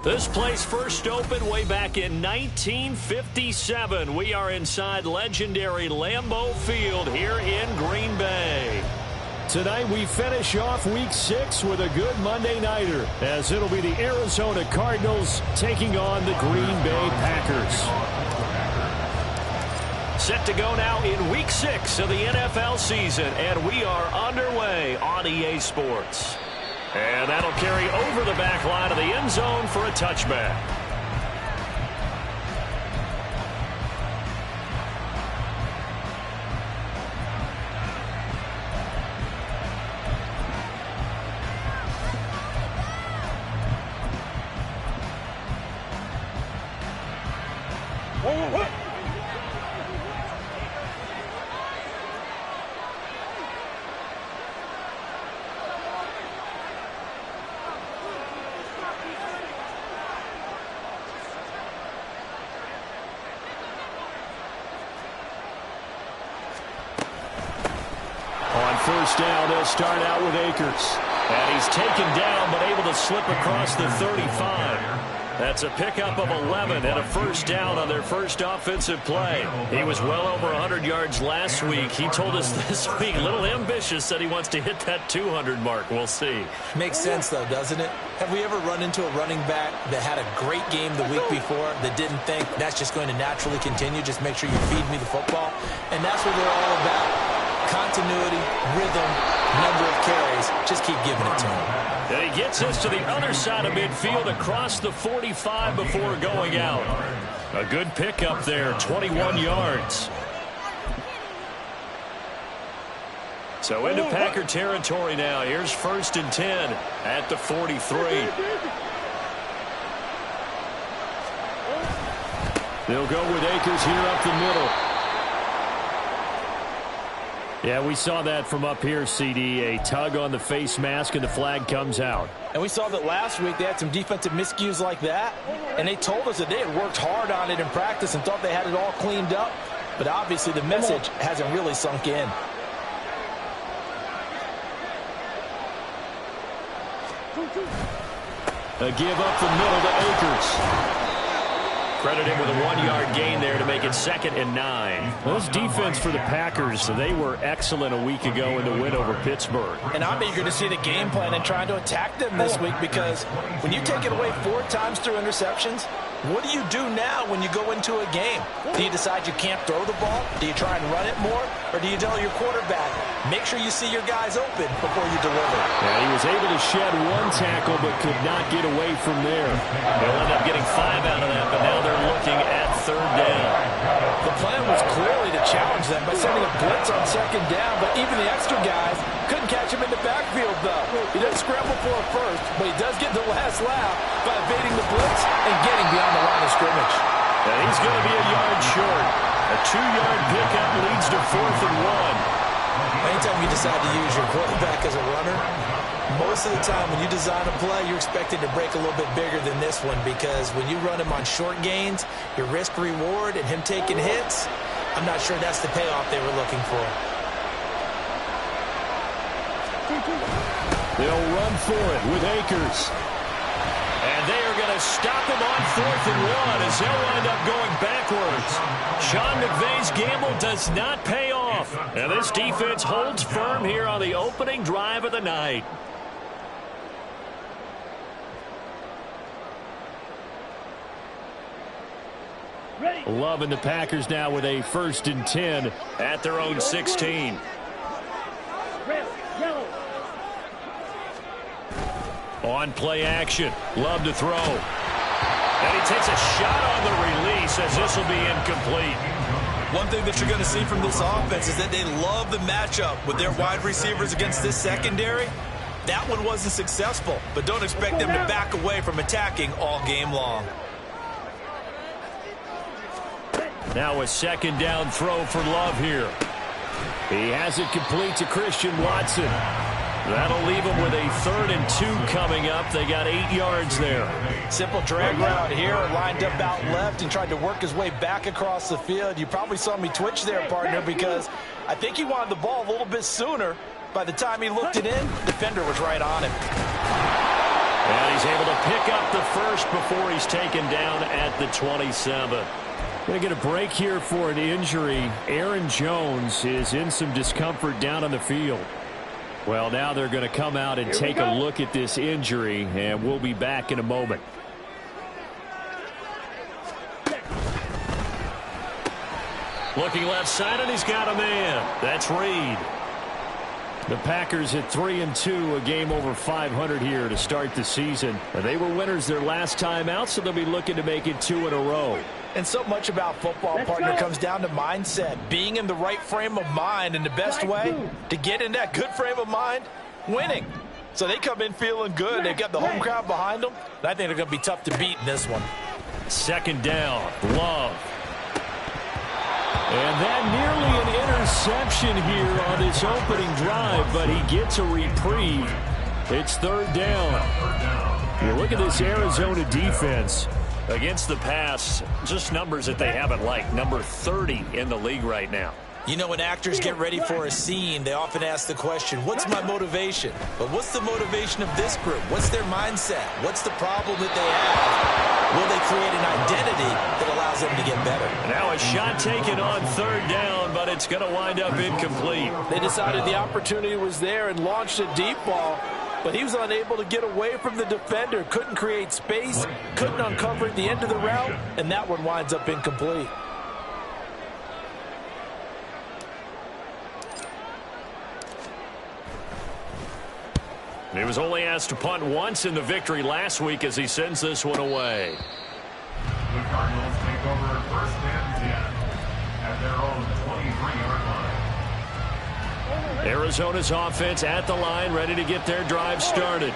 This place first opened way back in 1957. We are inside legendary Lambeau Field here in Green Bay. Tonight we finish off Week 6 with a good Monday nighter, as it'll be the Arizona Cardinals taking on the Green Bay Packers. Set to go now in Week 6 of the NFL season, and we are underway on EA Sports. And that'll carry over the back line of the end zone for a touchback. First down, they'll start out with Akers. And he's taken down, but able to slip across the 35. That's a pickup of 11 and a first down on their first offensive play. He was well over 100 yards last week. He told us this week, a little ambitious, that he wants to hit that 200 mark. We'll see. Makes sense, though, doesn't it? Have we ever run into a running back that had a great game the week before that didn't think that's just going to naturally continue? Just make sure you feed me the football. And that's what they're all about. Continuity, rhythm, number of carries. Just keep giving it to him. And he gets us to the other side of midfield across the 45 before going out. A good pickup there, 21 yards. So into Packer territory now. Here's 1st and 10 at the 43. They'll go with Akers here up the middle. Yeah, we saw that from up here, CD. A tug on the face mask, and the flag comes out. And we saw that last week they had some defensive miscues like that, and they told us that they had worked hard on it in practice and thought they had it all cleaned up. But obviously the message hasn't really sunk in. A give up the middle to Akers. Credit him with a 1-yard gain there to make it 2nd and 9. Those defense for the Packers, they were excellent a week ago in the win over Pittsburgh. And I'm eager to see the game plan and trying to attack them this week, because when you take it away 4 times through interceptions, what do you do now when you go into a game? Do you decide you can't throw the ball? Do you try and run it more? Or do you tell your quarterback, make sure you see your guys open before you deliver? Yeah, he was able to shed 1 tackle but could not get away from there. They'll end up getting 5 out of that, but now they're looking at 3rd down. The plan was clearly to challenge them by sending a blitz on 2nd down, but even the extra guys couldn't catch him in the backfield, though. He doesn't scramble for a first, but he does get the last laugh by evading the blitz and getting beyond the line of scrimmage. And he's going to be a yard short. A 2-yard pickup leads to 4th and 1. Anytime you decide to use your quarterback as a runner, most of the time when you design a play, you're expected to break a little bit bigger than this one, because when you run him on short gains, your risk-reward and him taking hits, I'm not sure that's the payoff they were looking for. They'll run for it with Akers. And they are going to stop him on 4th and 1 as they'll wind up going backwards. Sean McVay's gamble does not pay off. And this defense holds firm here on the opening drive of the night. Loving the Packers now with a 1st and 10 at their own 16. On play action, Love to throw. And he takes a shot on the release as this will be incomplete. One thing that you're going to see from this offense is that they love the matchup with their wide receivers against this secondary. That one wasn't successful, but don't expect them to back away from attacking all game long. Now a second down throw for Love here. He has it complete to Christian Watson. That'll leave him with a 3rd and 2 coming up. They got 8 yards there. Simple drag route here, lined up out left and tried to work his way back across the field. You probably saw me twitch there, partner, because I think he wanted the ball a little bit sooner. By the time he looked it in, the defender was right on him. And he's able to pick up the first before he's taken down at the 27. Going to get a break here for an injury. Aaron Jones is in some discomfort down on the field. Well, now they're going to come out and take a look at this injury, and we'll be back in a moment. Looking left side, and he's got a man. That's Reed. The Packers at 3 and 2, a game over 500 here to start the season. They were winners their last time out, so they'll be looking to make it 2 in a row. And so much about football, partner, comes down to mindset. Being in the right frame of mind, and the best way to get in that good frame of mind, winning. So they come in feeling good. They've got the home crowd behind them. And I think they're going to be tough to beat in this one. Second down, Love. And that nearly an interception here on this opening drive, but he gets a reprieve. It's 3rd down. You look at this Arizona defense. Against the pass, just numbers that they haven't liked. Number 30 in the league right now. You know, when actors get ready for a scene, they often ask the question, what's my motivation? But what's the motivation of this group? What's their mindset? What's the problem that they have? Will they create an identity that allows them to get better? Now a shot taken on 3rd down, but it's going to wind up incomplete. They decided the opportunity was there and launched a deep ball, but he was unable to get away from the defender. Couldn't create space, couldn't uncover at the end of the route, and that one winds up incomplete. He was only asked to punt once in the victory last week as he sends this one away. The Cardinals take over 1st and 10 at their own 23-yard line. Arizona's offense at the line, ready to get their drive started.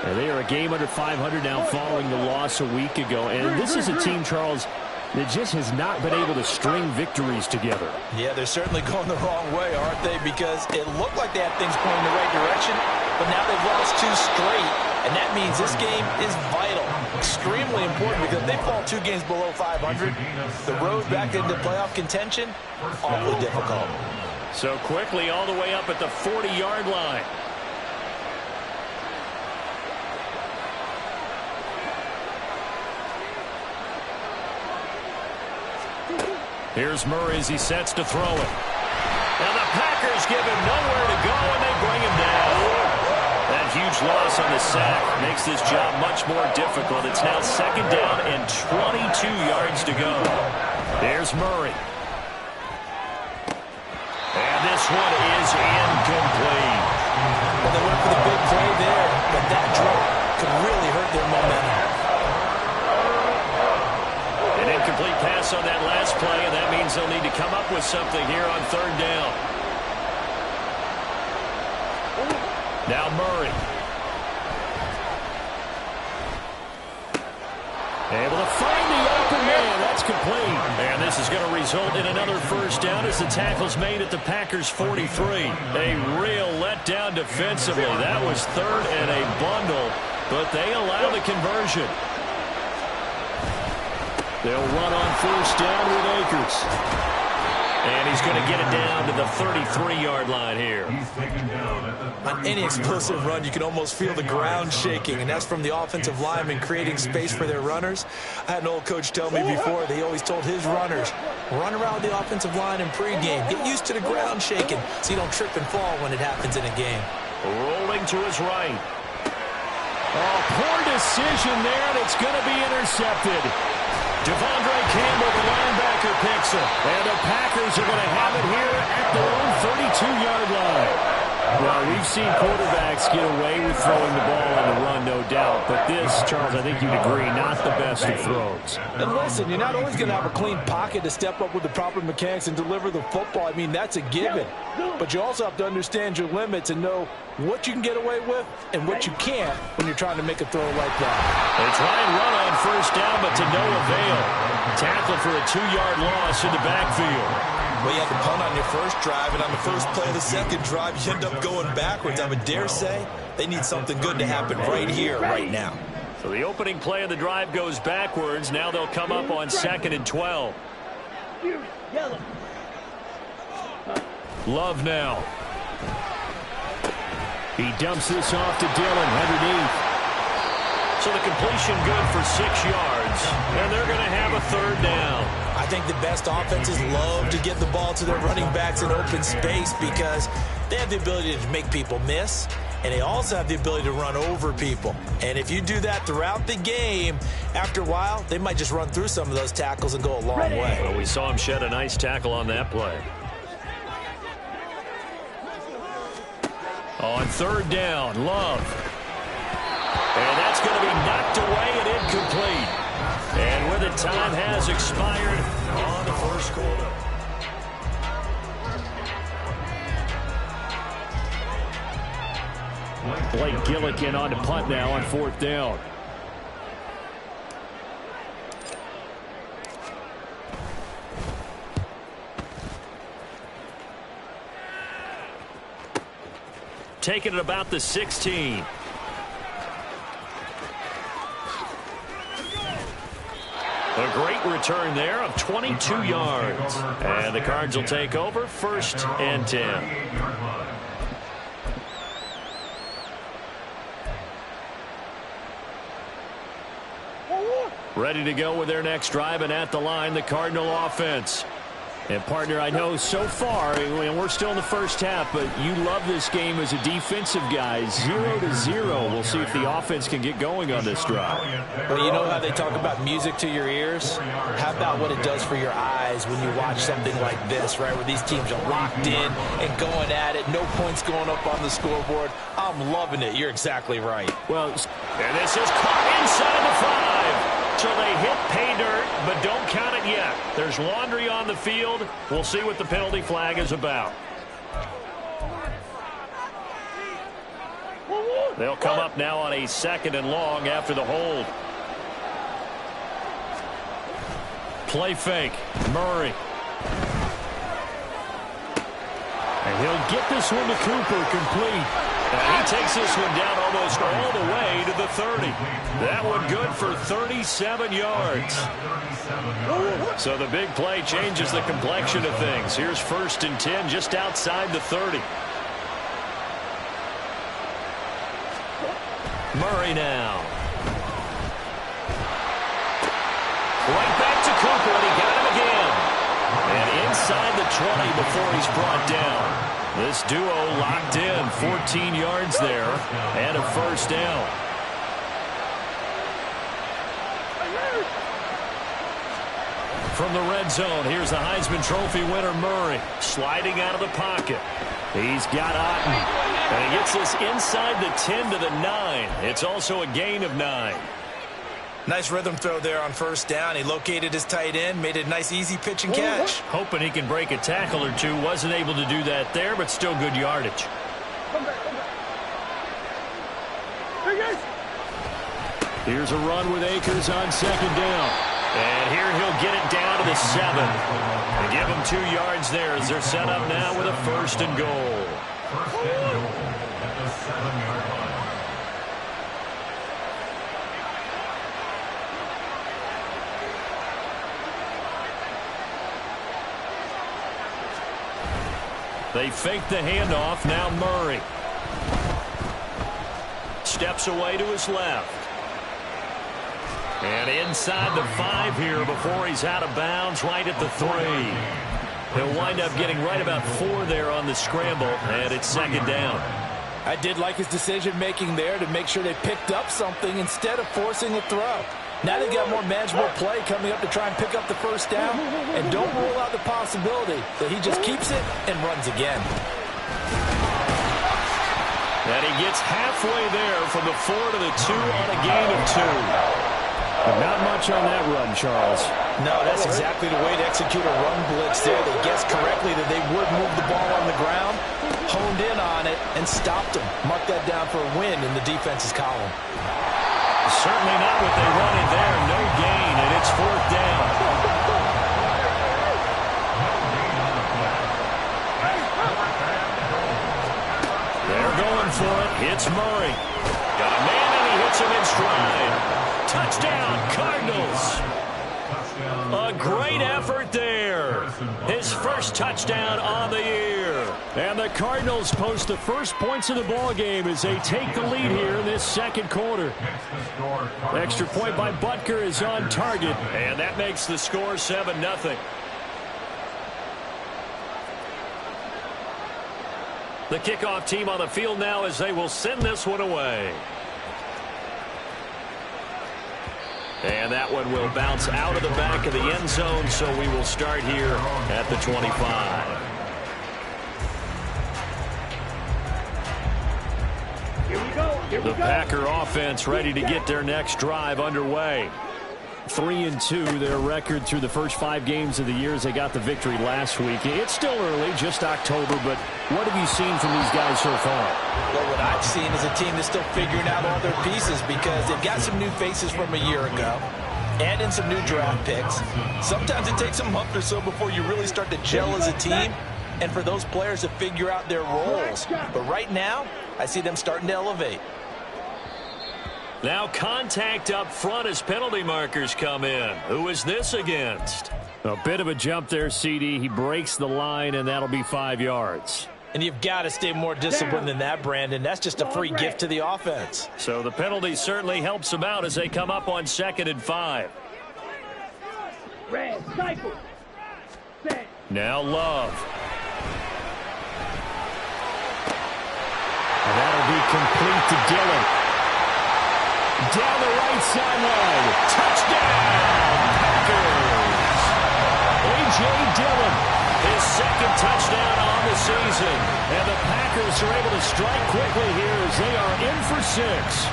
And they are a game under 500 now following the loss a week ago. And this is a team, Charles, that just has not been able to string victories together. Yeah, they're certainly going the wrong way, aren't they? Because it looked like they had things going in the right direction, but now they've lost 2 straight. And that means this game is vital, extremely important, because if they fall 2 games below 500, the road back into playoff contention, awfully difficult. So quickly all the way up at the 40-yard line. Here's Murray as he sets to throw it. Now the Packers give him nowhere to go, and they bring him down. That huge loss on the sack makes this job much more difficult. It's now 2nd down and 22 yards to go. There's Murray. And this one is incomplete. Well, they went for the big play there, but that drop could really hurt their momentum. An incomplete pass on that last play, and that means they'll need to come up with something here on 3rd down. Now Murray. Able to find the open man. That's complete. And this is going to result in another 1st down as the tackle's made at the Packers' 43. A real letdown defensively. That was 3rd and a bundle, but they allow the conversion. They'll run on 1st down with Akers. And he's going to get it down to the 33-yard line here. On any explosive run, you can almost feel the ground shaking, and that's from the offensive linemen creating space for their runners. I had an old coach tell me before, they always told his runners, run around the offensive line in pregame. Get used to the ground shaking so you don't trip and fall when it happens in a game. Rolling to his right. Oh, poor decision there, and it's going to be intercepted. Devondre Campbell, the linebacker, picks it. And the Packers are going to have it here at their own 32-yard line. Well, we've seen quarterbacks get away with throwing the ball on the run, no doubt. But this, Charles, I think you'd agree, not the best of throws. And listen, you're not always going to have a clean pocket to step up with the proper mechanics and deliver the football. I mean, that's a given. But you also have to understand your limits and know what you can get away with and what you can't when you're trying to make a throw like that. They try and run on first down, but to no avail. Tackle for a 2-yard loss in the backfield. Well, you had to punt on your first drive, and on the first play of the second drive, you end up going backwards. I would dare say they need something good to happen right here, right now. So the opening play of the drive goes backwards. Now they'll come up on 2nd and 12. Love now. He dumps this off to Dillon underneath. So the completion good for 6 yards, and they're going to have a 3rd down. I think the best offenses love to get the ball to their running backs in open space because they have the ability to make people miss, and they also have the ability to run over people. And if you do that throughout the game, after a while, they might just run through some of those tackles and go a long way. Well, we saw him shed a nice tackle on that play. On 3rd down, Love. And that's going to be knocked away and incomplete. And with it, time has expired on the first quarter. Blake Gillikin on the punt now on 4th down. Taking it about the 16. A great return there of 22 yards. And the Cards will take over 1st and 10. Ready to go with their next drive, and at the line, the Cardinal offense. And, partner, I know so far, and we're still in the first half, but you love this game as a defensive guy. 0-0. We'll see if the offense can get going on this drive. Well, you know how they talk about music to your ears? How about what it does for your eyes when you watch something like this, right, where these teams are locked in and going at it, no points going up on the scoreboard? I'm loving it. You're exactly right. Well, and this is caught inside the 5. So they hit pay dirt, but don't count it yet. There's laundry on the field. We'll see what the penalty flag is about. They'll come up now on a 2nd and long after the hold. Play fake. Murray. And he'll get this one to Cooper complete. And he takes this one down almost all the way to the 30. That one good for 37 yards. So the big play changes the complexion of things. Here's 1st and 10 just outside the 30. Murray now. Right back to Cooper, and he got him again. And inside the 20 before he's brought down. This duo locked in, 14 yards there, and a 1st down. From the red zone, here's the Heisman Trophy winner, Murray, sliding out of the pocket. He's got Otten, and he gets this inside the 10 to the 9. It's also a gain of 9. Nice rhythm throw there on 1st down. He located his tight end, made a nice easy pitch and catch. Hoping he can break a tackle or two. Wasn't able to do that there, but still good yardage. Here's a run with Akers on 2nd down. And here he'll get it down to the 7. And give him 2 yards there as they're set up now with a 1st and goal. At the 7-yard line. They fake the handoff. Now Murray. Steps away to his left. And inside the 5 here before he's out of bounds, right at the 3. He'll wind up getting right about 4 there on the scramble, and it's 2nd down. I did like his decision-making there to make sure they picked up something instead of forcing a throw. Now they've got more manageable play coming up to try and pick up the 1st down, and don't rule out the possibility that he just keeps it and runs again. And he gets halfway there from the 4 to the 2 on a gain of 2. But not much on that run, Charles. No, that's exactly the way to execute a run blitz there. They guessed correctly that they would move the ball on the ground, honed in on it, and stopped them. Mark that down for a win in the defense's column. Certainly not what they wanted there. No gain, and it's 4th down. They're going for it. It's Murray. Got a man, and he hits him in stride. Touchdown, Cardinals. A great effort there. His first touchdown on the year. And the Cardinals post the first points of the ball game as they take the lead here in this second quarter. Extra point by Butker is on target. And that makes the score 7-0. The kickoff team on the field now as they will send this one away. And that one will bounce out of the back of the end zone, so we will start here at the 25. The Packer offense ready to get their next drive underway. 3-2 their record through the first 5 games of the year as they got the victory last week. It's still early, just October, but what have you seen from these guys so far? Well, what I've seen is a team that's still figuring out all their pieces because they've got some new faces from a year ago and in some new draft picks. Sometimes it takes a month or so before you really start to gel as a team and for those players to figure out their roles. But right now, I see them starting to elevate. Now contact up front as penalty markers come in. Who is this against? A bit of a jump there, CD. He breaks the line, and that'll be 5 yards. And you've got to stay more disciplined than that, Brandon. That's just a free gift to the offense. So the penalty certainly helps them out as they come up on 2nd and 5. Now Love. And that'll be complete to Dillon. Down the right sideline. Touchdown, Packers. A.J. Dillon, his 2nd touchdown on the season. And the Packers are able to strike quickly here as they are in for 6.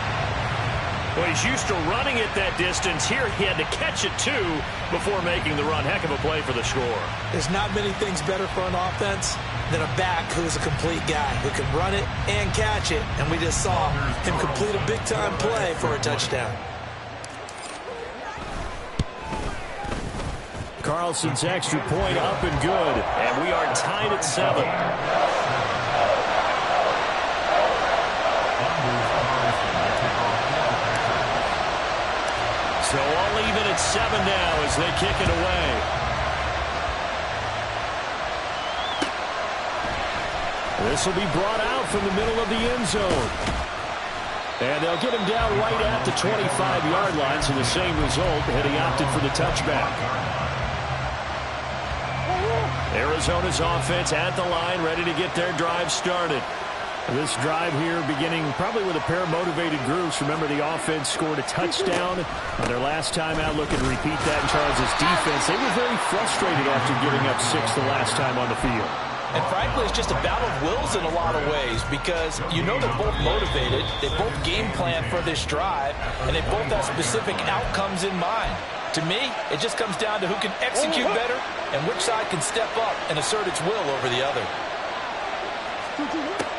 Well, he's used to running it that distance. Here he had to catch it, too, before making the run. Heck of a play for the score. There's not many things better for an offense than a back who's a complete guy who can run it and catch it. And we just saw him complete a big-time play for a touchdown. Carlson's extra point up and good. And we are tied at 7. So all even at 7 now as they kick it away. This will be brought out from the middle of the end zone. And they'll get him down right at the 25-yard line, so the same result, had he opted for the touchback. Arizona's offense at the line, ready to get their drive started. This drive here beginning probably with a pair of motivated groups. Remember, the offense scored a touchdown on their last time out. Looking to repeat that in Charles' defense. They were very frustrated after giving up 6 the last time on the field. And frankly, it's just a battle of wills in a lot of ways because you know they're both motivated, they both game plan for this drive, and they both have specific outcomes in mind. To me, it just comes down to who can execute better and which side can step up and assert its will over the other.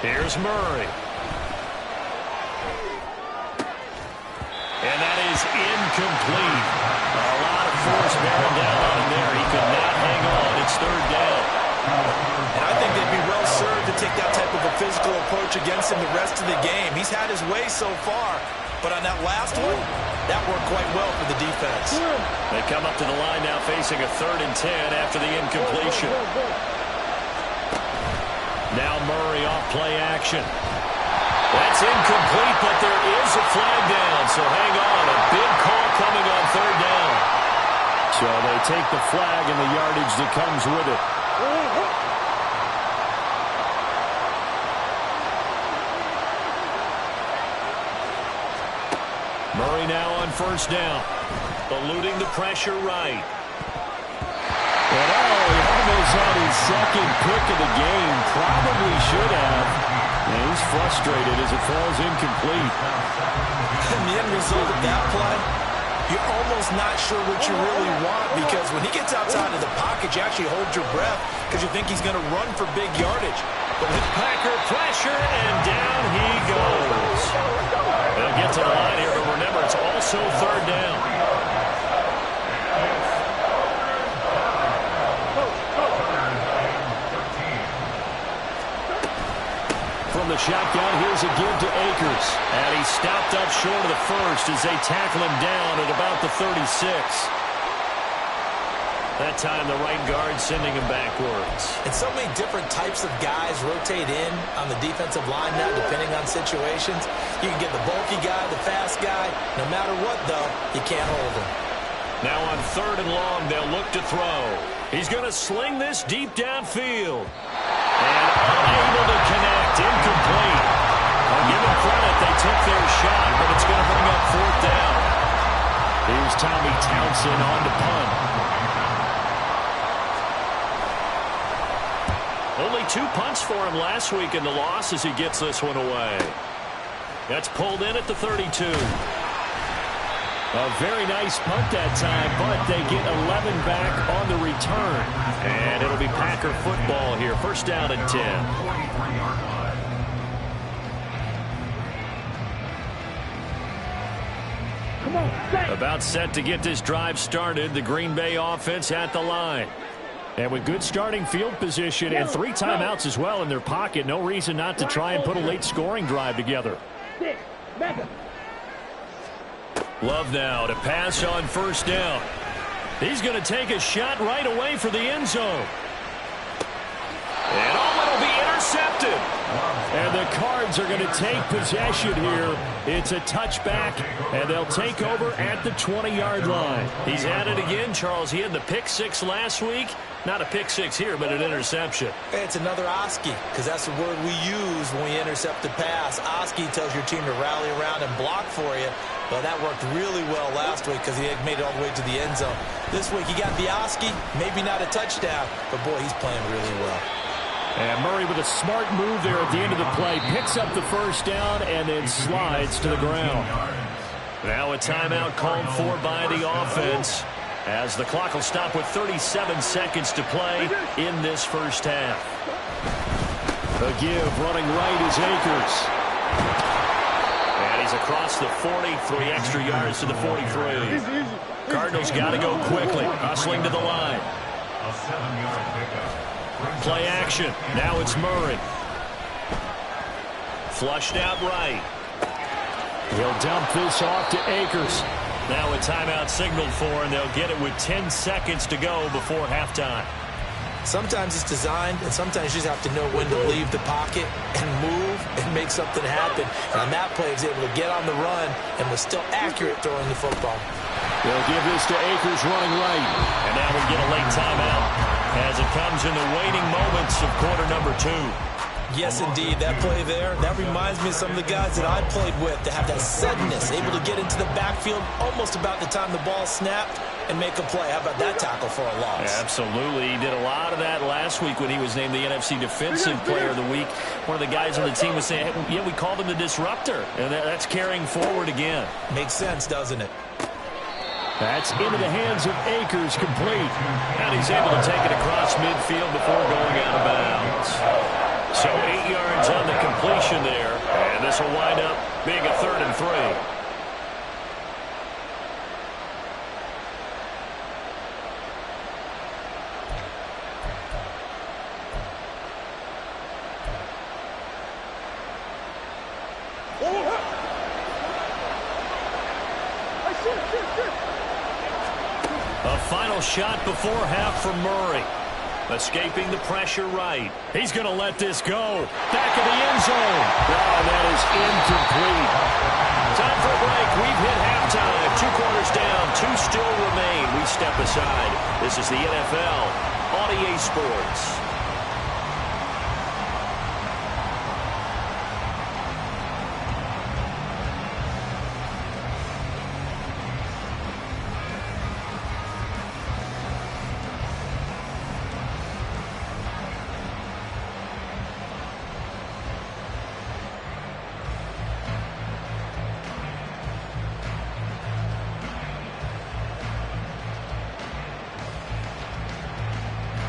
Here's Murray. And that is incomplete. A lot of force bearing down on him there. He could not hang on. It's 3rd down. And I think they'd be well served to take that type of a physical approach against him the rest of the game. He's had his way so far, but on that last one, that worked quite well for the defense. They come up to the line now facing a 3rd and 10 after the incompletion. Now Murray off play action. That's incomplete, but there is a flag down, so hang on. A big call coming on 3rd down. So they take the flag and the yardage that comes with it. Murray now on 1st down. Eluding the pressure right. And he almost had his 2nd pick of the game. Probably should have. And he's frustrated as it falls incomplete. And the end result of that play, you're almost not sure what you really want, because when he gets outside of the pocket, you actually hold your breath because you think he's going to run for big yardage. But with Packer pressure, and down he goes. They'll get to the line here, but remember, it's also third down. From the shotgun, here's a give to Akers. And he stopped up short of the first as they tackle him down at about the 36. That time the right guard sending him backwards. And so many different types of guys rotate in on the defensive line now, depending on situations. You can get the bulky guy, the fast guy. No matter what, though, you can't hold him. Now on third and long, they'll look to throw. He's going to sling this deep downfield. And unable to connect, incomplete. I'll give them credit, they took their shot, but it's going to bring up fourth down. Here's Tommy Townsend on to punt. Only 2 punts for him last week in the loss as he gets this one away. That's pulled in at the 32. A very nice punt that time, but they get 11 back on the return. And it'll be Packer football here. First down and 10. About set to get this drive started. The Green Bay offense at the line. And with good starting field position and 3 timeouts as well in their pocket, no reason not to try and put a late scoring drive together. Love now to pass on first down. He's going to take a shot right away for the end zone. And it'll be intercepted. And the Cards are going to take possession here. It's a touchback, and they'll take over at the 20-yard line. He's at it again, Charles. He had the pick 6 last week. Not a pick 6 here, but an interception. It's another Oski, because that's the word we use when we intercept the pass. Oski tells your team to rally around and block for you. Well, that worked really well last week because he had made it all the way to the end zone. This week he got the Oski, maybe not a touchdown, but boy, he's playing really well. And Murray with a smart move there at the end of the play. Picks up the first down and then slides to the ground. Now a timeout called for by the offense, as the clock will stop with 37 seconds to play in this first half. The give running right is Akers. And he's across the 40, 3 extra yards to the 43. Cardinals got to go quickly, hustling to the line. A 7-yard pickup. Play action. Now it's Murray. Flushed out right. He'll dump this off to Akers. Now a timeout signaled for, and they'll get it with 10 seconds to go before halftime. Sometimes it's designed, and sometimes you just have to know when to leave the pocket and move and make something happen. And on that play, he was able to get on the run and was still accurate throwing the football. They'll give this to Akers running right. And now we get a late timeout as it comes in the waning moments of quarter number 2. Yes, indeed. That play there, that reminds me of some of the guys that I played with that have that suddenness, able to get into the backfield almost about the time the ball snapped and make a play. How about that tackle for a loss? Absolutely. He did a lot of that last week when he was named the NFC Defensive Player of the Week. One of the guys on the team was saying, hey, yeah, we called him the disruptor. And that's carrying forward again. Makes sense, doesn't it? That's into the hands of Akers, complete. And he's able to take it across midfield before going out of bounds. So 8 yards on the completion there. And this will wind up being a 3rd and 3. A final shot before half from Murray. Escaping the pressure right. He's going to let this go. Back of the end zone. Oh, that is incomplete. Time for a break. We've hit halftime. 2 quarters down. 2 still remain. We step aside. This is the NFL on EA Sports.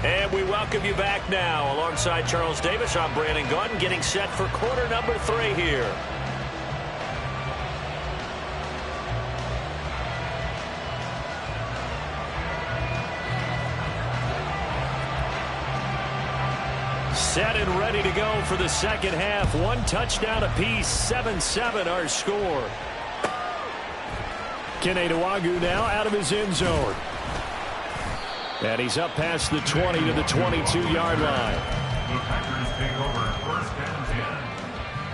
And we welcome you back now. Alongside Charles Davis, I'm Brandon Gaudin, getting set for quarter number 3 here. Set and ready to go for the second half. 1 touchdown apiece, 7-7 our score. Kene Nwangwu now out of his end zone. And he's up past the 20 to the 22-yard line. The Packers take over first and 10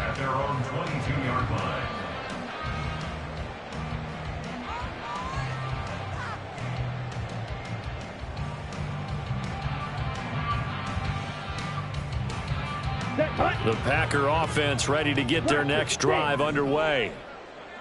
at their own 22-yard line. The Packer offense ready to get their next drive underway.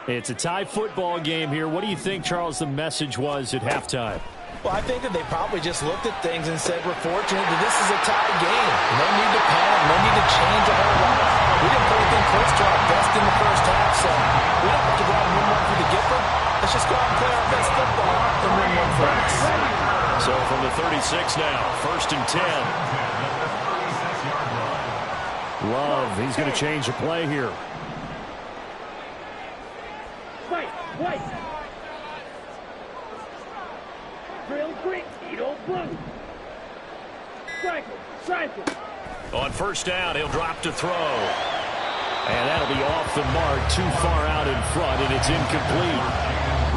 It's a tie football game here. What do you think, Charles, the message was at halftime? Well, I think that they probably just looked at things and said, we're fortunate that this is a tie game. No need to panic. No need to change a whole lot. We didn't play anything close to our best in the first half, so we don't have to go out and win one for the Gipper. Let's just go out and play our best football and win one for us. So from the 36 now, first and 10. Love, he's going to change the play here. White. Drill green, Edo blue. Striker. On first down, he'll drop to throw. And that'll be off the mark, too far out in front, and it's incomplete.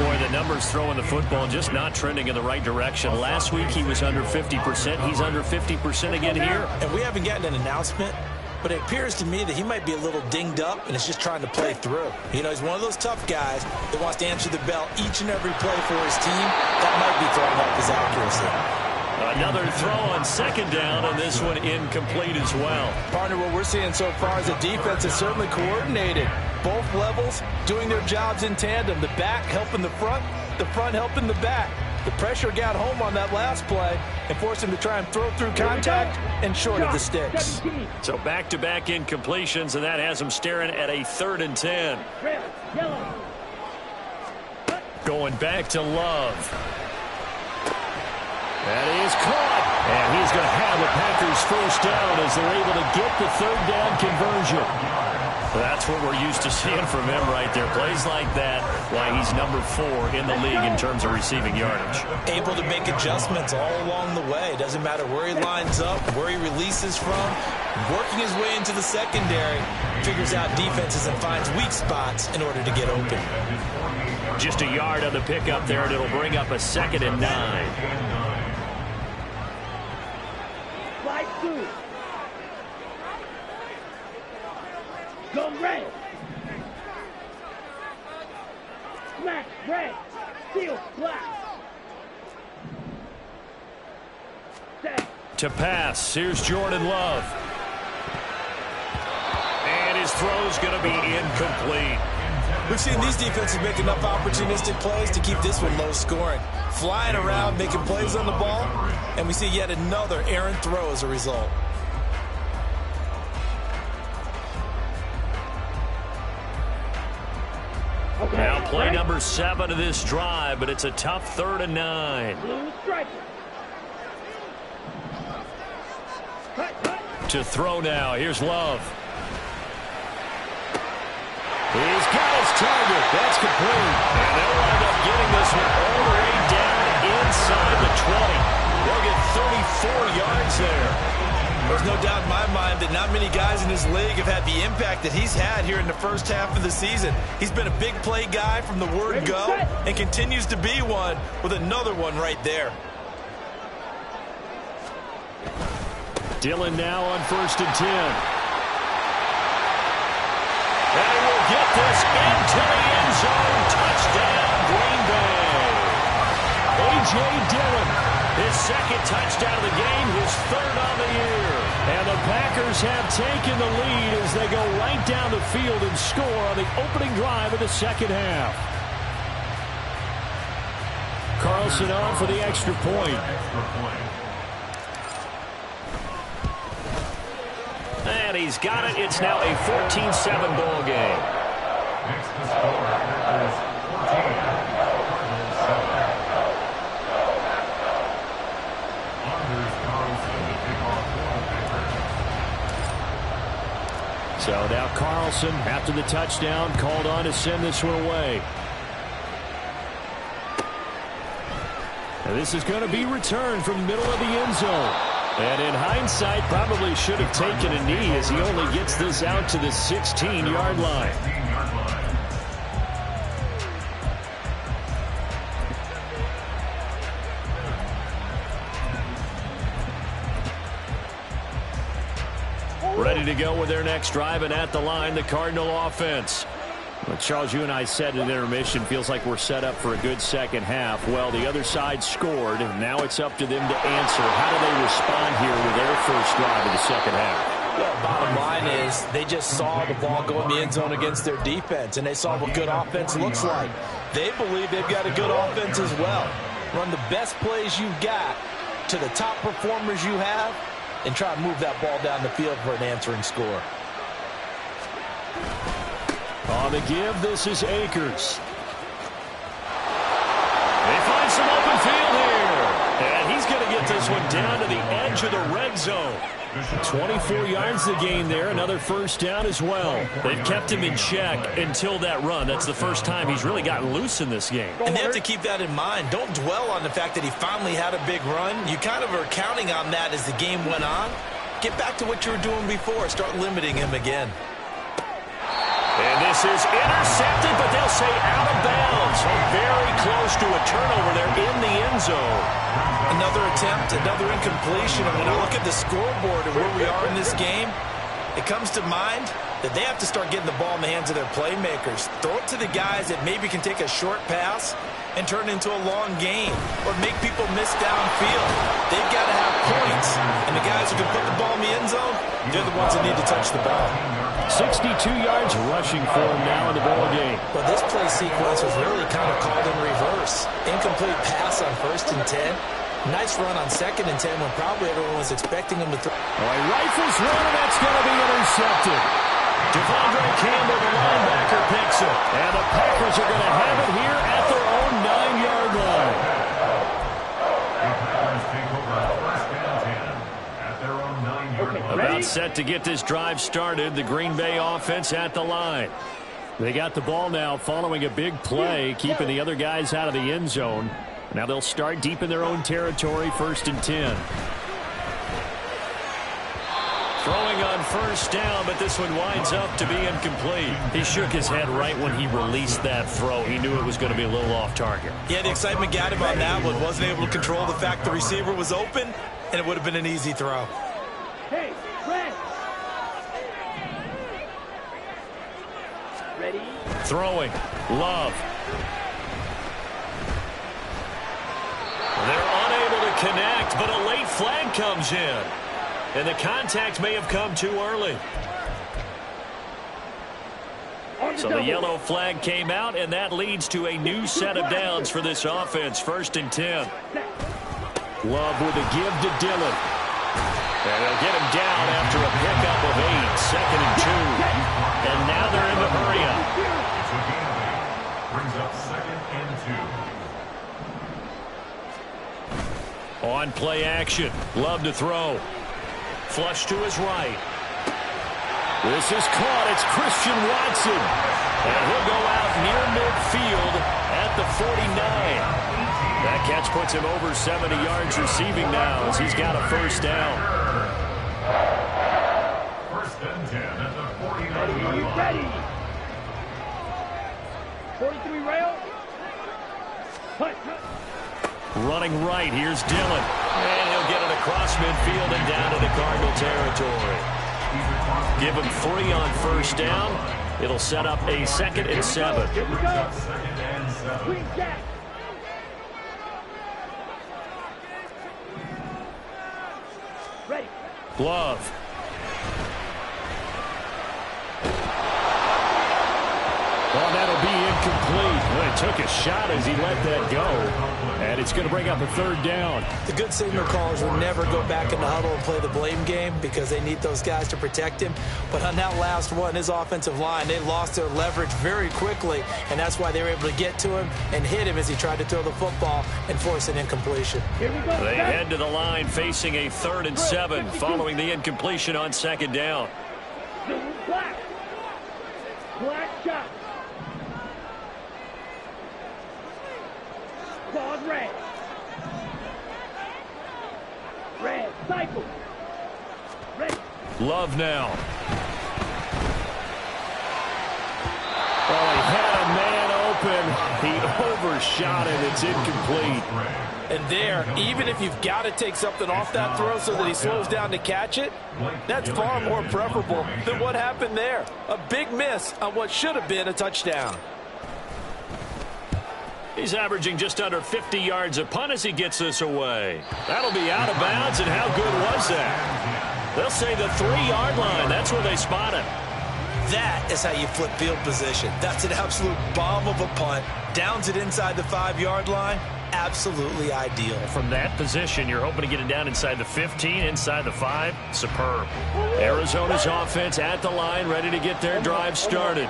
Boy, the numbers throwing the football just not trending in the right direction. Last week he was under 50%. He's under 50% again here. And we haven't gotten an announcement, but it appears to me that he might be a little dinged up and is just trying to play through. You know, he's one of those tough guys that wants to answer the bell each and every play for his team. That might be throwing off his accuracy. Another throw on second down, and this one incomplete as well. Partner, what we're seeing so far is the defense is certainly coordinated. Both levels doing their jobs in tandem. The back helping the front helping the back. The pressure got home on that last play and forced him to try and throw through contact and short of the sticks. So back-to-back incompletions, and that has him staring at a 3rd and 10. Going back to Love. That is caught. And he's going to have the Packers first down as they're able to get the 3rd down conversion. That's what we're used to seeing from him right there. Plays like that, why he's number 4 in the league in terms of receiving yardage. Able to make adjustments all along the way. Doesn't matter where he lines up, where he releases from. Working his way into the secondary. Figures out defenses and finds weak spots in order to get open. Just a yard on the pickup there, and it'll bring up a 2nd and 9. Go red. Smash red. Steel black. Set. To pass. Here's Jordan Love. And his throw's going to be incomplete. We've seen these defenses make enough opportunistic plays to keep this one low scoring. Flying around, making plays on the ball, and we see yet another errant throw as a result. Now play number 7 of this drive, but it's a tough 3rd and 9. Blue striker. To throw now. Here's Love. He's got his target. That's complete. And they'll wind up getting this one all the way down inside the 20. They'll get 34 yards there. There's no doubt in my mind that not many guys in this league have had the impact that he's had here in the first half of the season. He's been a big play guy from the word go and continues to be one with another one right there. Dillon now on 1st and 10. And he will get this into the end zone. Touchdown, Green Bay. A.J. Dillon, his 2nd touchdown of the game, his 3rd on the year. And the Packers have taken the lead as they go right down the field and score on the opening drive of the second half. Carlson on for the extra point. And he's got it. It's now a 14-7 ball game. Next to score is 14-7. Anders Carlson. So now Carlson, after the touchdown, called on to send this one away. And this is going to be returned from the middle of the end zone. And in hindsight, probably should have taken a knee as he only gets this out to the 16-yard line. Ready to go with their next drive, and at the line, the Cardinal offense. Well, Charles, you and I said at intermission, feels like we're set up for a good second half. Well, the other side scored, and now it's up to them to answer. How do they respond here with their first drive of the second half? Well, bottom line is they just saw the ball go in the end zone against their defense, and they saw what good offense looks like. They believe they've got a good offense as well. Run the best plays you've got to the top performers you have, and try to move that ball down the field for an answering score. On the give, this is Akers. They find some open field here. And he's going to get this one down to the edge of the red zone. 24 yards to gain there. Another first down as well. They've kept him in check until that run. That's the first time he's really gotten loose in this game. And they have to keep that in mind. Don't dwell on the fact that he finally had a big run. You kind of are counting on that as the game went on. Get back to what you were doing before. Start limiting him again. And this is intercepted, but they'll say out of bounds. So very close to a turnover there in the end zone. Another attempt, another incompletion. And when I look at the scoreboard and where we are in this game, it comes to mind that they have to start getting the ball in the hands of their playmakers. Throw it to the guys that maybe can take a short pass and turn it into a long game or make people miss downfield. They've got to have points. And the guys who can put the ball in the end zone, they're the ones that need to touch the ball. 62 yards rushing for him now in the ball game. Well, this play sequence was really kind of called in reverse. Incomplete pass on 1st and 10. Nice run on 2nd and 10 when probably everyone was expecting him to throw. Oh, he rifles one, and that's going to be intercepted. Devondre Campbell, the linebacker, picks it. And the Packers are going to have it here at their own 9-yard line. About set to get this drive started. The Green Bay offense at the line. They got the ball now following a big play, keeping the other guys out of the end zone. Now they'll start deep in their own territory, 1st and 10. Throwing on 1st down, but this one winds up to be incomplete. He shook his head right when he released that throw. He knew it was going to be a little off target. Yeah, the excitement got him on that one. Wasn't able to control the fact the receiver was open, and it would have been an easy throw. Hey, Fred. Ready? Throwing. Love. They're unable to connect, but a late flag comes in. And the contact may have come too early. So the yellow flag came out, and that leads to a new set of downs for this offense. 1st and 10. Love with a give to Dillon. And they'll get him down after a pickup of 8. 2nd and 2. And now they're in the hurry up. Brings up 2nd and 2. On play action. Love to throw. Flush to his right. This is caught. It's Christian Watson. And he'll go out near midfield at the 49. That catch puts him over 70 yards receiving now as he's got a 1st down. 1st and 10 at the 49-yard line. Ready? 43 rail. Punt. Running right, here's Dillon. And he'll get it across midfield and down to the Cardinal territory. Give him 3 on 1st down. It'll set up a 2nd and 7. Here we go. Queen Jack. Ready. Glove. Oh, that'll be incomplete. Well, he took a shot as he let that go. And it's going to bring up a 3rd down. The good signal callers will never go back in the huddle and play the blame game because they need those guys to protect him. But on that last one, his offensive line, they lost their leverage very quickly, and that's why they were able to get to him and hit him as he tried to throw the football and force an incompletion. Here we go. They head to the line facing a 3rd and 7 following the incompletion on 2nd down. Black. Black shot. Pause red. Red, cycle. Red. Love now. Oh, he had a man open. He overshot it. It's incomplete. And there, even if you've got to take something off that throw so that he slows down to catch it, that's far more preferable than what happened there. A big miss on what should have been a touchdown. He's averaging just under 50 yards a punt as he gets this away. That'll be out of bounds, and how good was that? They'll say the 3-yard line. That's where they spot him. That is how you flip field position. That's an absolute bomb of a punt. Downs it inside the 5-yard line. Absolutely ideal. From that position, you're hoping to get it down inside the 15, inside the 5. Superb. Arizona's offense at the line, ready to get their drive started.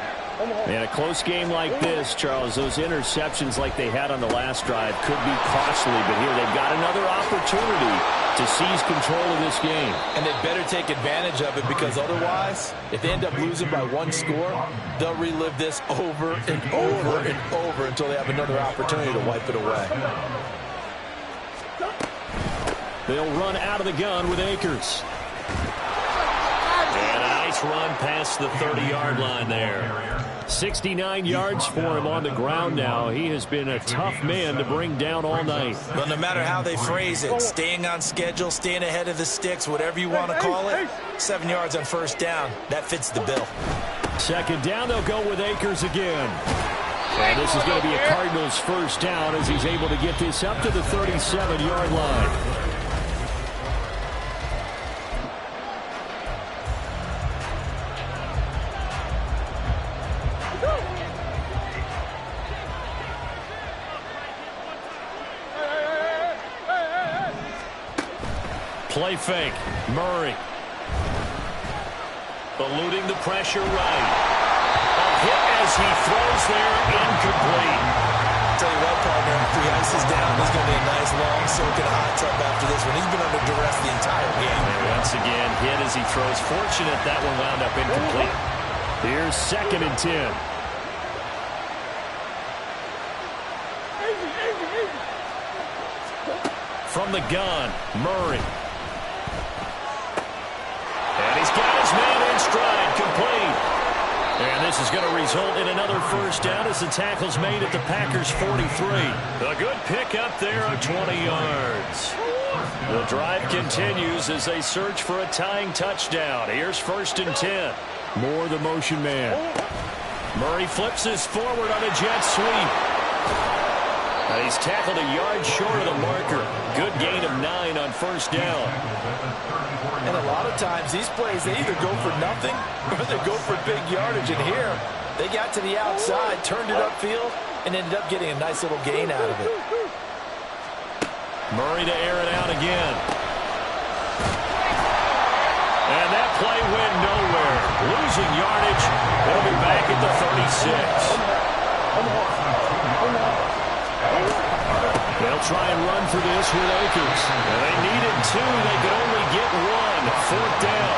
In a close game like this, Charles, those interceptions like they had on the last drive could be costly, but here they've got another opportunity to seize control of this game. And they better take advantage of it, because otherwise, if they end up losing by 1 score, they'll relive this over and over and over until they have another opportunity to wipe it away. They'll run out of the gun with Akers. And a nice run past the 30-yard line there. 69 yards for him on the ground now. He has been a tough man to bring down all night. But no matter how they phrase it, staying on schedule, staying ahead of the sticks, whatever you want to call it, 7 yards on first down, that fits the bill. Second down, they'll go with Akers again. And this is going to be a Cardinals first down as he's able to get this up to the 37-yard line. Play fake. Murray. Eluding the pressure right. A hit as he throws there, incomplete. Tell you what, partner, if he ices down, there's going to be a nice long soaking hot tub after this one. He's been under duress the entire game. And once again, hit as he throws. Fortunate that one wound up incomplete. Here's 2nd and 10. From the gun, Murray. And he's got his man in stride, complete. And this is going to result in another first down as the tackle's made at the Packers' 43. A good pickup there of 20 yards. The drive continues as they search for a tying touchdown. Here's 1st and 10. Moore, the motion man. Murray flips this forward on a jet sweep. And he's tackled a yard short of the marker. Good gain of 9 on first down. And a lot of times, these plays, they either go for nothing or they go for big yardage. And here, they got to the outside, turned it upfield, and ended up getting a nice little gain out of it. Murray to air it out again. And that play went nowhere. Losing yardage. They'll be back at the 36. They'll try and run for this with Akers. And they needed 2. They could only get 1. 4th down.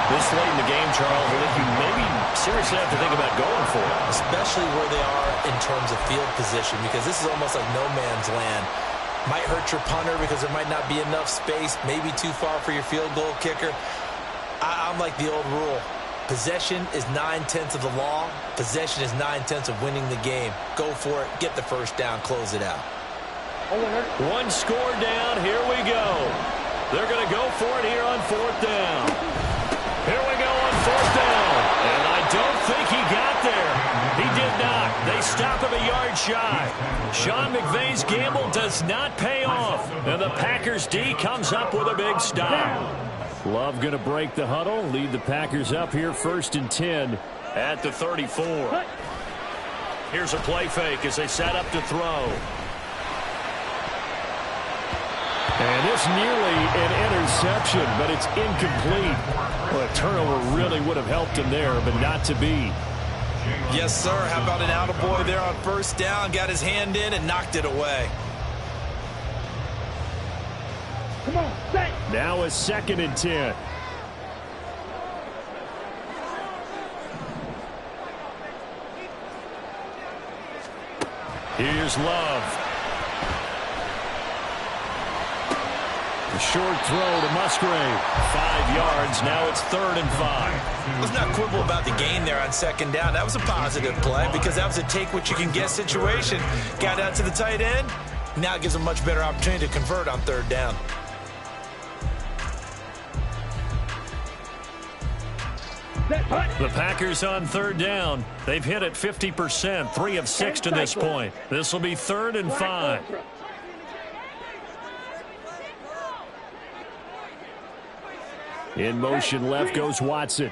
This late in the game, Charles, I think you maybe seriously have to think about going for it. Especially where they are in terms of field position, because this is almost like no man's land. Might hurt your punter because there might not be enough space, maybe too far for your field goal kicker. I'm like the old rule. Possession is 9/10 of the law. Possession is 9/10 of winning the game. Go for it. Get the first down. Close it out. 1 score down. Here we go. They're going to go for it here on 4th down. Here we go on 4th down. And I don't think he got there. He did not. They stop him a yard shy. Sean McVay's gamble does not pay off. And the Packers D comes up with a big stop. Love going to break the huddle, lead the Packers up here 1st and 10. At the 34. Here's a play fake as they set up to throw. And this nearly an interception, but it's incomplete. Well, a turnover really would have helped him there, but not to be. Yes, sir. How about an attaboy there on first down? Got his hand in and knocked it away. Come on, set. Now a 2nd and 10. Here's Love. A short throw to Musgrave. 5 yards. Now it's 3rd and 5. Let's not quibble about the gain there on 2nd down. That was a positive play because that was a take-what-you-can-get situation. Got out to the tight end. Now it gives a much better opportunity to convert on 3rd down. The Packers on 3rd down. They've hit it 50%, 3 of 6 to this point. This will be 3rd and 5. In motion left goes Watson.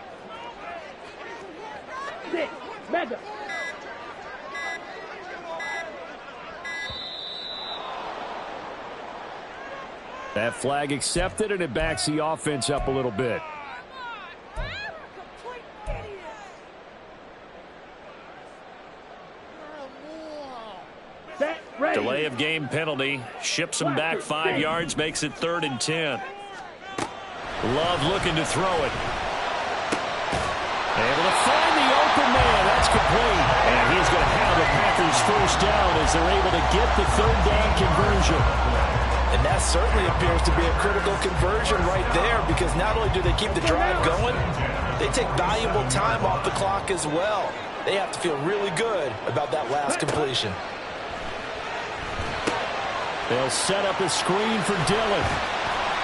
That flag accepted, and it backs the offense up a little bit. Delay of game penalty. Ships him back 5 yards, makes it 3rd and 10. Love looking to throw it. Able to find the open man. That's complete. And he's going to have the Packers 1st down as they're able to get the 3rd down conversion. And that certainly appears to be a critical conversion right there because not only do they keep the drive going, they take valuable time off the clock as well. They have to feel really good about that last completion. They'll set up a screen for Dillon.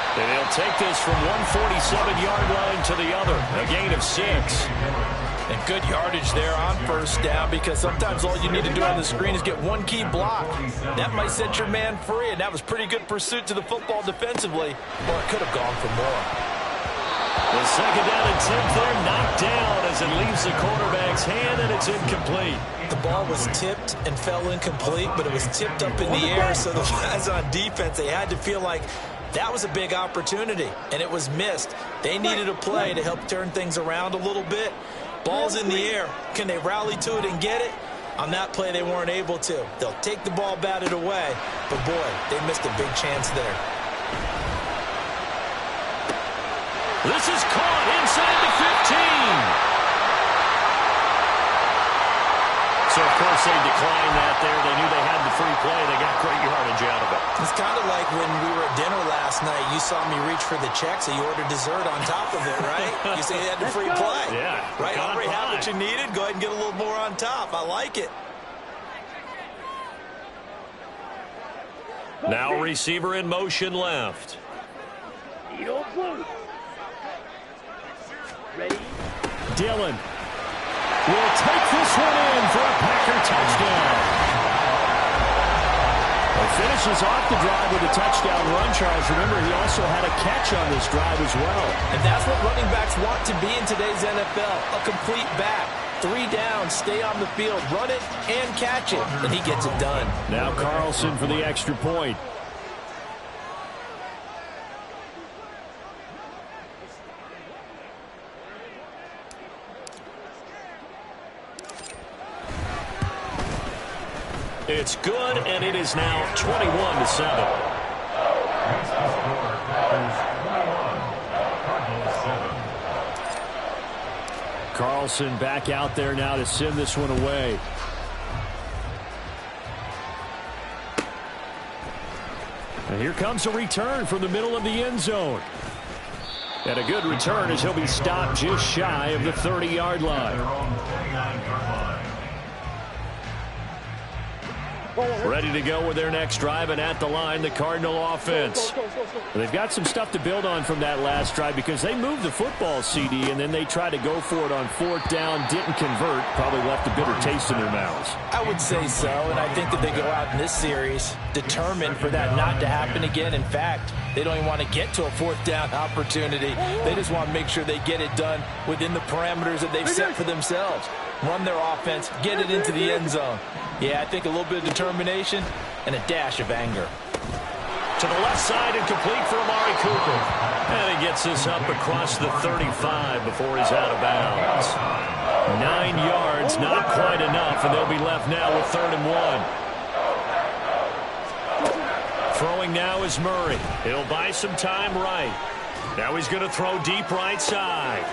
And they'll take this from 147-yard line to the other. A gain of 6. And good yardage there on 1st down because sometimes all you need to do on the screen is get one key block. That might set your man free, and that was pretty good pursuit to the football defensively, or it could have gone for more. The 2nd down and 10th there, knocked down as it leaves the quarterback's hand, and it's incomplete. The ball was tipped and fell incomplete, but it was tipped up in the air, so the guys on defense, they had to feel like that was a big opportunity, and it was missed. They needed a play to help turn things around a little bit. Ball's in the air. Can they rally to it and get it? On that play, they weren't able to. They'll take the ball, batted away, but boy, they missed a big chance there. This is caught inside the 15. So, of course, they declined that there. They knew they had the free play. They got great yardage out of it. It's kind of like when we were at dinner last night. You saw me reach for the check, so you ordered dessert on top of it, right? You say you had the free play. Yeah. Right? Already had what you needed. Go ahead and get a little more on top. I like it. Now receiver in motion left. Ready? Dillon will take this one in for a Packer touchdown. He finishes off the drive with a touchdown run, Charles. Remember, he also had a catch on this drive as well. And that's what running backs want to be in today's NFL, a complete back. 3 down, stay on the field, run it, and catch it. And he gets it done. Now Carlson for the extra point. It's good, and it is now 21-7. Carlson back out there now to send this one away. And here comes a return from the middle of the end zone. And a good return as he'll be stopped just shy of the 30-yard line. Ready to go with their next drive, and at the line, the Cardinal offense. They've got some stuff to build on from that last drive because they moved the football, CD, and then they tried to go for it on 4th down, didn't convert, probably left a bitter taste in their mouths. I would say so, and I think that they go out in this series determined for that not to happen again. In fact, they don't even want to get to a 4th down opportunity. They just want to make sure they get it done within the parameters that they've set for themselves. Run their offense, get it into the end zone. Yeah, I think a little bit of determination and a dash of anger. To the left side and complete for Amari Cooper. And he gets this up across the 35 before he's out of bounds. 9 yards, not quite enough, and they'll be left now with 3rd and 1. Throwing now is Murray. He'll buy some time right. Now he's going to throw deep right side.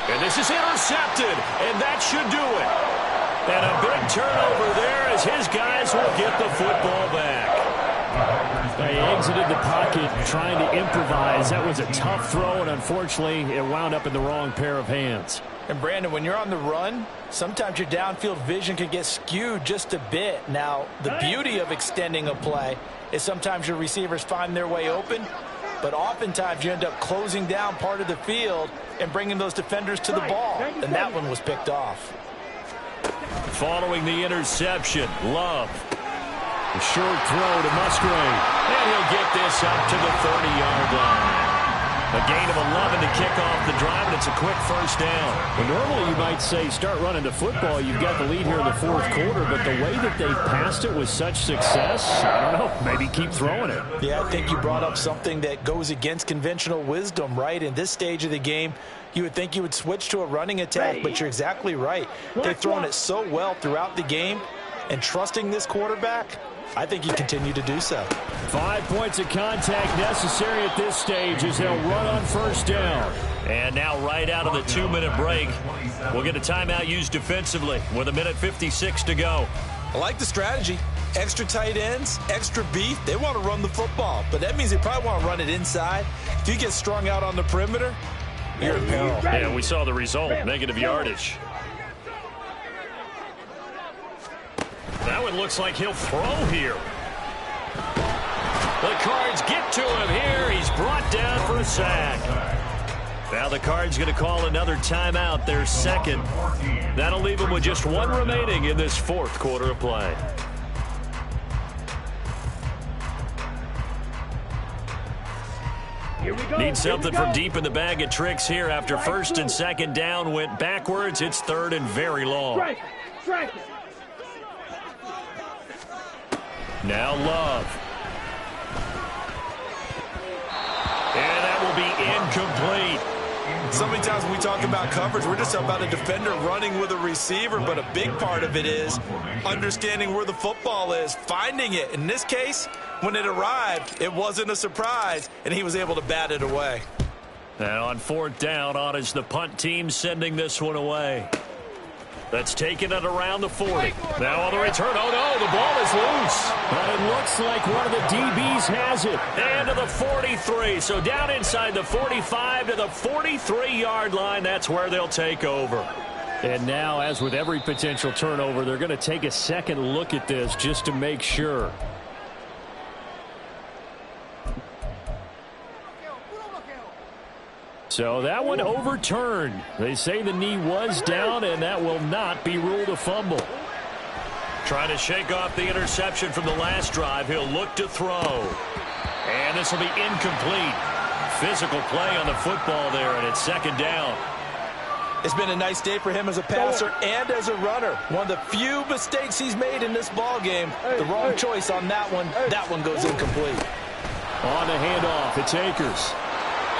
And this is intercepted, and that should do it. And a big turnover there as his guys will get the football back. He exited the pocket trying to improvise. That was a tough throw, and unfortunately, it wound up in the wrong pair of hands. And, Brandon, when you're on the run, sometimes your downfield vision can get skewed just a bit. Now, the beauty of extending a play is sometimes your receivers find their way open, but oftentimes you end up closing down part of the field and bringing those defenders to the ball. And that one was picked off. Following the interception, Love. A short throw to Musgrave. And he'll get this up to the 30-yard line. A gain of 11 to kick off the drive, and it's a quick first down. Well, normally you might say start running the football. You've got the lead here in the fourth quarter, but the way that they passed it with such success, I don't know, maybe keep throwing it. Yeah, I think you brought up something that goes against conventional wisdom, right? In this stage of the game, you would think you would switch to a running attack, but you're exactly right. They've thrown it so well throughout the game, and trusting this quarterback, I think you continue to do so. 5 points of contact necessary at this stage as they'll run on first down. And now right out of the 2-minute break, we'll get a timeout used defensively with 1:56 to go. I like the strategy. Extra tight ends, extra beef. They want to run the football, but that means they probably want to run it inside. If you get strung out on the perimeter, you're in peril. Yeah, we saw the result, negative yardage. That one looks like he'll throw here. The Cards get to him here. He's brought down for a sack. Now the Cards going to call another timeout, their second. That'll leave them with just one remaining in this fourth quarter of play. Here we go. Need something from deep in the bag of tricks here after first and second down went backwards. It's third and very long. Strike it. Now Love. And that will be incomplete. So many times when we talk about coverage, we're just about a defender running with a receiver, but a big part of it is understanding where the football is, finding it. In this case, when it arrived, it wasn't a surprise, and he was able to bat it away. And on fourth down, on is the punt team sending this one away. That's taken it around the 40. Now on the return. Oh, no, the ball is loose. But it looks like one of the DBs has it. And to the 43. So down inside the 45 to the 43-yard line. That's where they'll take over. And now, as with every potential turnover, they're going to take a second look at this just to make sure. So that one overturned. They say the knee was down, and that will not be ruled a fumble. Trying to shake off the interception from the last drive. He'll look to throw. And this will be incomplete. Physical play on the football there, and it's second down. It's been a nice day for him as a passer and as a runner. One of the few mistakes he's made in this ball game. The wrong choice on that one. That one goes incomplete. On the handoff, it's Akers.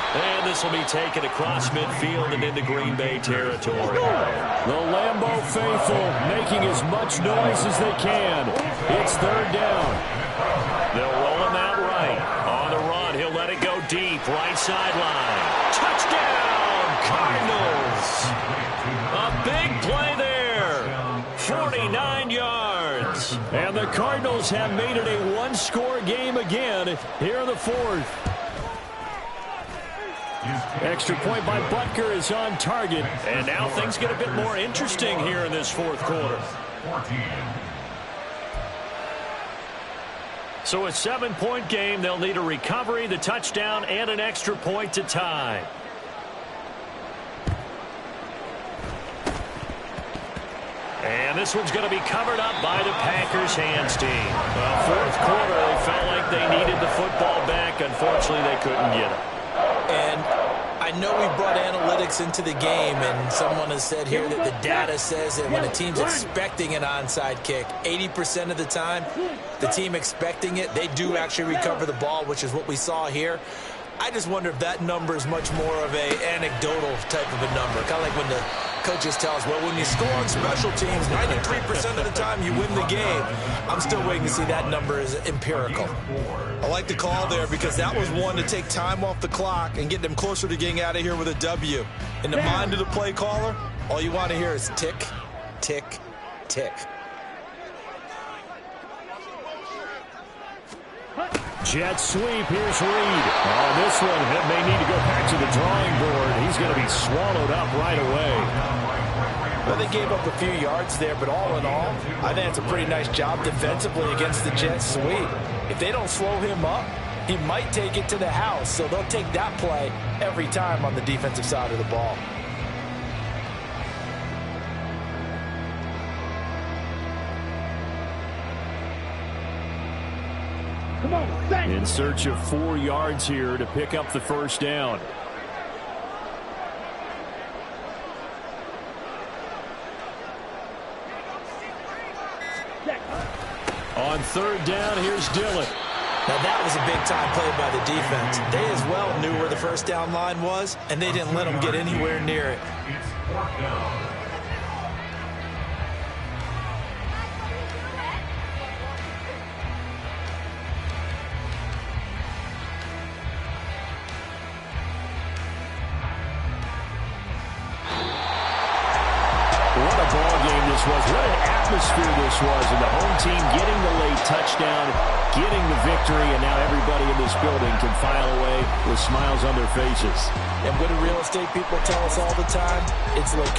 And this will be taken across midfield and into Green Bay territory. The Lambeau faithful making as much noise as they can. It's third down. They'll roll him out right. On the run, he'll let it go deep. Right sideline. Touchdown, Cardinals. A big play there. 49 yards. And the Cardinals have made it a one-score game again here in the fourth. Extra point by Butker is on target. And now things get a bit more interesting here in this fourth quarter. So a 7-point game. They'll need a recovery, the touchdown, and an extra point to tie. And this one's going to be covered up by the Packers hands team. Well, fourth quarter, they felt like they needed the football back. Unfortunately, they couldn't get it. And I know we brought analytics into the game, and someone has said here that the data says that when a team's expecting an onside kick, 80% of the time, the team expecting it, they do actually recover the ball, which is what we saw here. I just wonder if that number is much more of a anecdotal type of a number. Kind of like when the coaches tell us, well, when you score on special teams, 93% of the time you win the game. I'm still waiting to see that number is empirical. I like the call there because that was one to take time off the clock and get them closer to getting out of here with a W. In the mind of the play caller, all you want to hear is tick, tick, tick. Jet sweep. Here's Reed. Oh, this one may need to go back to the drawing board. He's going to be swallowed up right away. Well, they gave up a few yards there, but all in all, I think it's a pretty nice job defensively against the jet sweep. If they don't slow him up, he might take it to the house, so they'll take that play every time on the defensive side of the ball. Come on, Sack. In search of 4 yards here to pick up the first down. On third down, here's Dillon. Now that was a big-time play by the defense. They as well knew where the first down line was, and they didn't let them get anywhere near it. It's fourth down. What a ball game this was. What an atmosphere this was. And the home team getting the late touchdown, getting the victory, and now everybody in this building can file away with smiles on their faces. And what do real estate people tell us all the time? It's location.